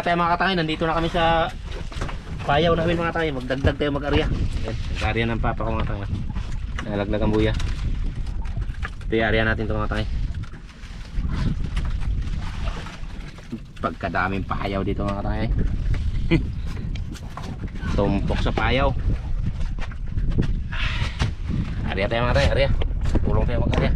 na tayo mga katangay. Nandito na kami sa payaw namin mga katangay. Magdagdag tayo mag-arya. Yan, mag-arya ng papa ko mga katangay. Nalaglag ang buya. Ito yung arya natin ito mga katangay. Pagkadaming payaw dito mga katangay. Tumpok sa payaw. Arya tayo mga katangay, arya. Tulong tayo mag-arya.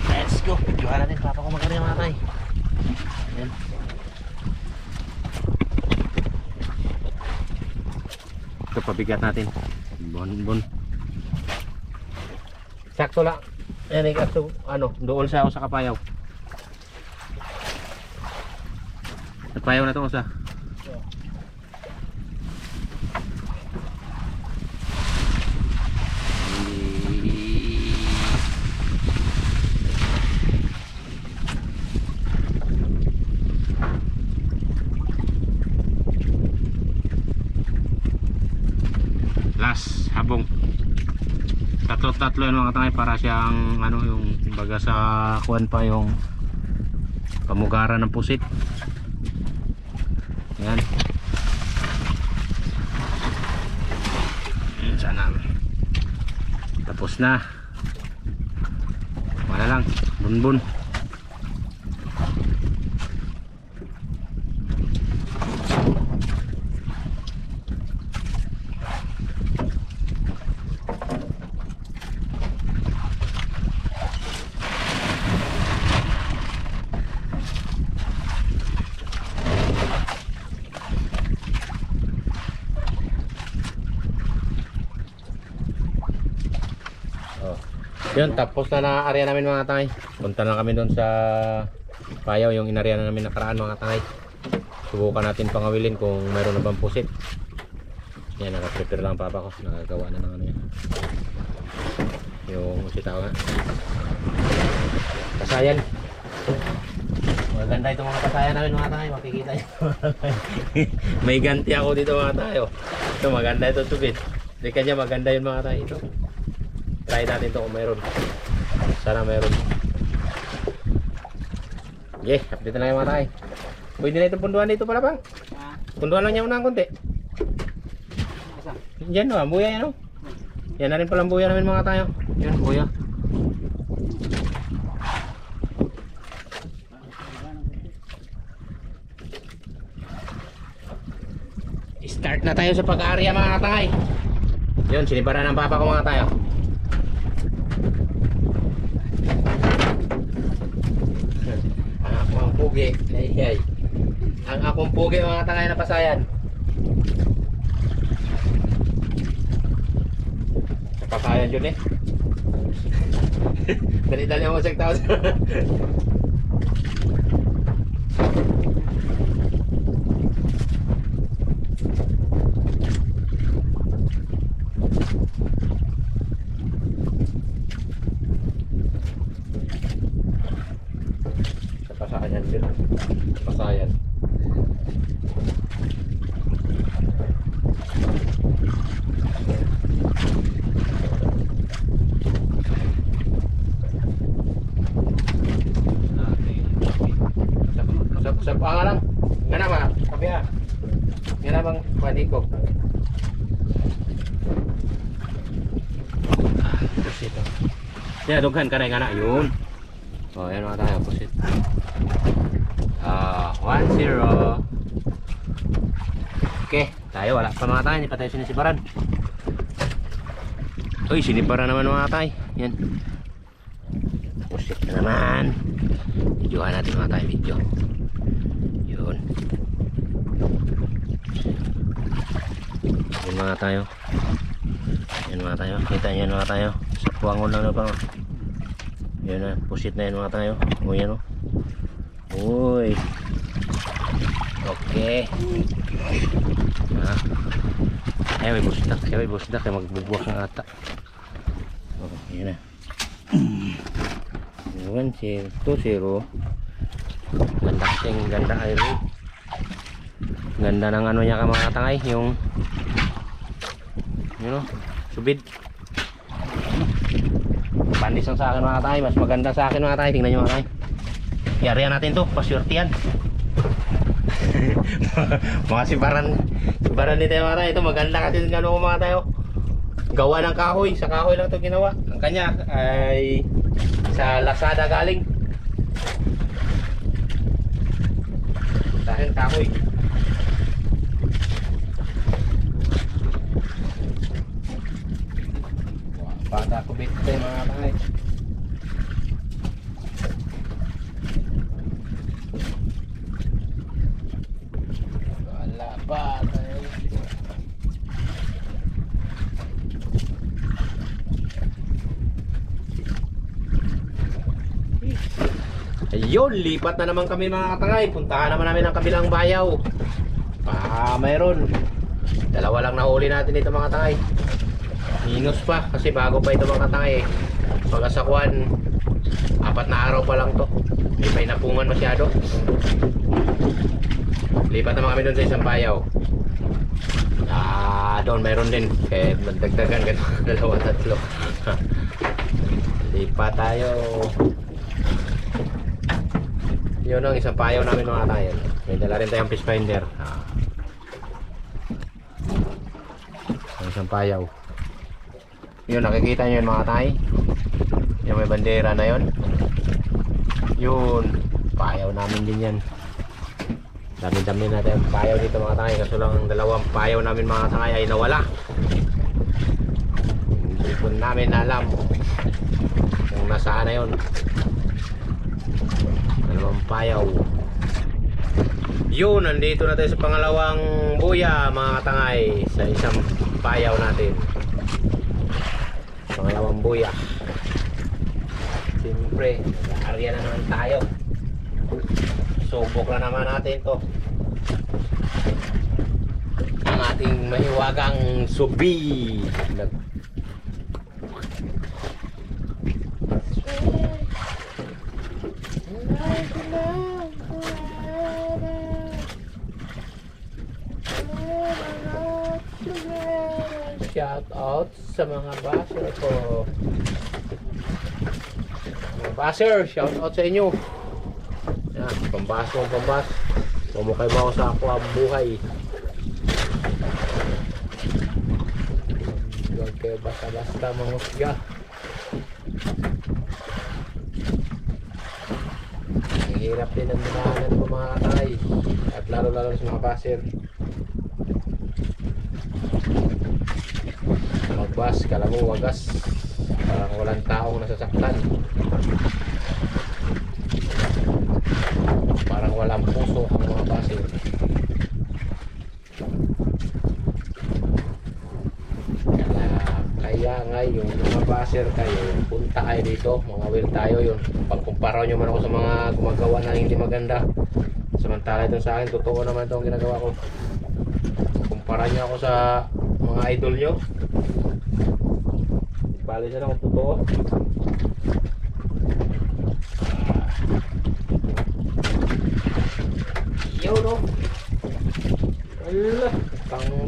Let's go. Videohan natin papa ko mag-arya mga katangay. Ayan. Ito pabigat natin. Bon. Sakto lang. Yan ikakto ano, doon sa ako sa kapayaw. At payaw na ito usa. Last habong tatlo yan mga katangay para siyang ano yung baga sa kuwan pa yung pamugaran ng pusit. Yan. Yan sana. Tapos na. Wala lang. Bunbun. Yun, tapos na na-area namin mga tangay. Punta na kami doon sa payaw, yung inarea na namin nakaraan mga tangay. Subukan natin pangawilin kung mayroon na bang pusit. Yan, naka-prepare lang papa ko. Nakagawa na ng ano yan. Yung usitaw nga. Kasayan. Maganda ito mga kasayan namin mga tangay. Makikita nyo. May ganti ako dito mga tayo. Ito maganda ito tubig. Hindi kanya maganda yun mga tangay ito. Try natin ito kung mayroon. Sana mayroon. Okay, update na lang yung mga tayo. Pwede na itong punduan dito pala bang? Punduan lang niya muna ang konti. Diyan o, buya yan o. Yan na rin palang buya namin mga tayo. Yan, buya. Start na tayo sa pag-aarya mga katangay. Yun, sinibara ng papa ko mga tayo. Ang pugi, ay. Ang akong pugi mga tangay na pasayan. Pasayan yun eh. Dali-dali ako sa tao. Pasayan din. Pasayan. Sa pangalang. Ngana ba? Kabiha. Ngana bang panikog. Pusit. Ya, dughan ka na ngana yun. Oh, yan mga tayo pusit. 1-0. Okay, tayo wala pa mga tayo, hindi pa tayo sinisibaran. Uy, sinibaran naman mga tayo. Yan. Pusit na naman. Videohan natin mga tayo, video. Yun. Yan mga tayo. Yan mga tayo. Kita nyo mga tayo. Sa puwangon lang na pa. Yan na, pusit na yan mga tayo. O yan o. Uy. Okay. Ay, may busdak. Ay, may busdak. Ay, magbubwak ng ata. Oh, yan na. 1-0. 2-0. Ganda kasing ganda ay Ganda ng ano niya mga katangay, yung yun o, subid. Pandis lang sa akin mga katangay, mas maganda sa akin mga katangay. Tingnan nyo mga katangay. Yarihan natin to, pasyurtihan. Mga sibaran nito mga katangay. Ito maganda kasi ng ano mga tayo. Gawa ng kahoy, sa kahoy lang ito ginawa. Ang kanya ay sa Lazada galing. Sa akin kahoy. Bata ko bit tayo mga katangay. Wala pa tayo. Ayun, lipat na naman kami mga katangay. Puntahan naman namin ang kabilang bayaw. Mayroon. Dalawa lang nahuli natin dito mga katangay. Minus pa kasi bago pa ito mga katangay. Pagkasakwan 4 na araw pa lang to. Hindi pa inapungan masyado. Lipat naman kami doon sa isang bayaw. Doon mayroon din. Kaya nagdagdagan ganun 2, 3. Lipat tayo. Yun ang isang payaw namin mga katangay. May dala rin tayong fish finder. Ang isang payaw. Yun, nakikita nyo yun mga katangay. Yung may bandera na yun. Yun, payaw namin din yan. Dami-dami natin yung payaw dito mga katangay. Kaso lang ang 2 payaw namin mga katangay ay nawala. Hindi po namin alam kung nasaan na yun. 2 payaw. Yun, nandito na tayo sa pangalawang buya mga katangay. Sa isang payaw natin. Pangalawang buya. Siyempre, nag-aarya na naman tayo. Subok na naman natin to. Ang ating mahiwagang subi. Shout out sa mga baser ko. Mga baser, shout out sa inyo. Yan, pambas. Pumukay ba ako sa ako ang buhay. Huwag kayo basta-basta mangusga. Ang hirap din ang dinaanan ko mga katay. At lalo-lalo sa mga baser. Magbas, kala mo wagas. Parang walang taong nasasaktan. Parang walang puso ang mga baser. Kaya nga yung mga baser kayo, punta kayo dito, mga will tayo yun. Pagkumpara nyo man ako sa mga gumagawa na hindi maganda. Samantala ito sa akin, totoo naman ito ang ginagawa ko. Kumpara nyo ako sa mga idol nyo. Bali siya na kung totoo. Yo no. Ala,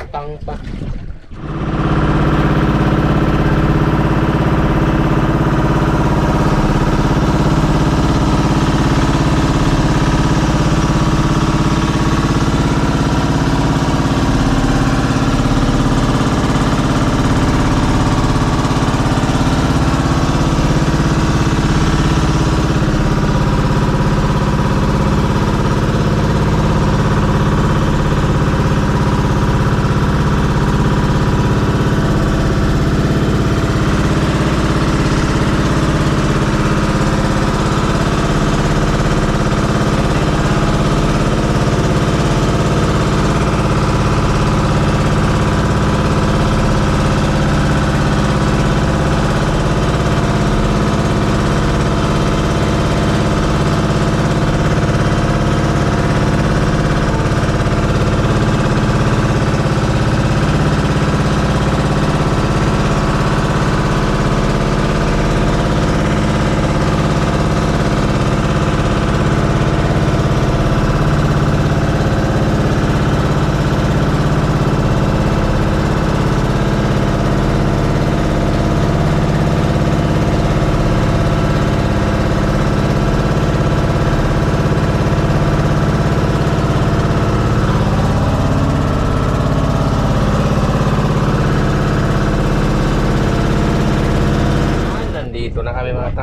tang pa.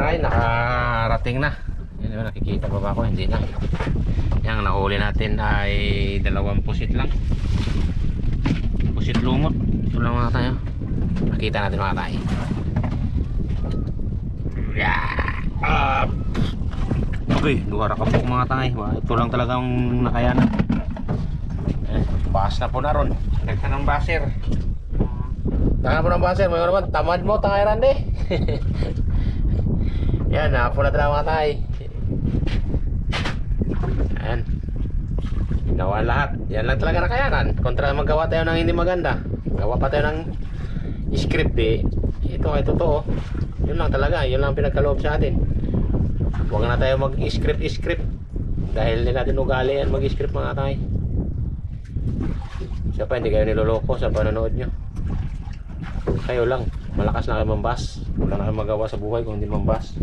tangay, nakarating na. Yan yun, nakikita pa ba ako? Hindi na. Yang nahuli natin ay 2 pusit lang. Pusit lumot. Ito lang mga tayo. Nakita natin mga tayo. Yeah. Okay, lugar ka po mga tayo. Ito lang talagang nakayanan. Baas na po na ron. Nagta ng baser. Tangan po ng baser. May naman, tamad mo, tangay rande. Yan, napo na talaga mga tayo. Ayan. Ginawa lahat. Yan lang talaga nakayanan. Kontra magawa tayo ng hindi maganda. Gawa pa tayo ng script ito ay totoo. Yun lang talaga. Yun lang pinagkaloob sa atin. Huwag na tayo mag-script dahil hindi natin ugali yan mag-script mga tayo. Siya pa hindi kayo niloloko sa panonood nyo. Kayo lang. Malakas na kayo mambas. Wala na kayo magawa sa buhay kung hindi mambas.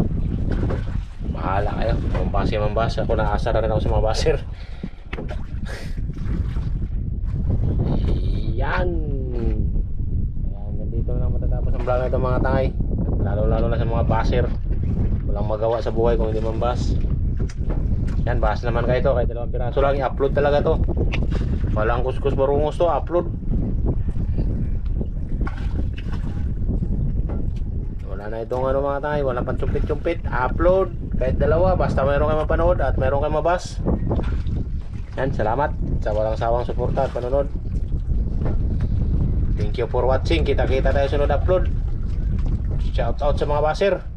Bahala kayo. Mambas yung mambas. Ako naasar na rin ako sa mga baser. Yan. Ganito lang matatapos ang vlog na ito mga tangay. Lalo na sa mga baser. Walang magawa sa buhay kung hindi mambas. Yan, bahas naman kayo ito. Kahit 2 piraso lang, i-upload talaga to. Walang kuskus barungos to, upload. Wala na itong ano mga tayo, wala pang chumpit-chumpit. Upload, kahit 2, basta mayroon kayo mapanood at mayroon kayo mabas. Yan, salamat sa walang sawang suporta at panonood. Thank you for watching. Kita-kita tayo sunod upload. Shout out sa mga baser.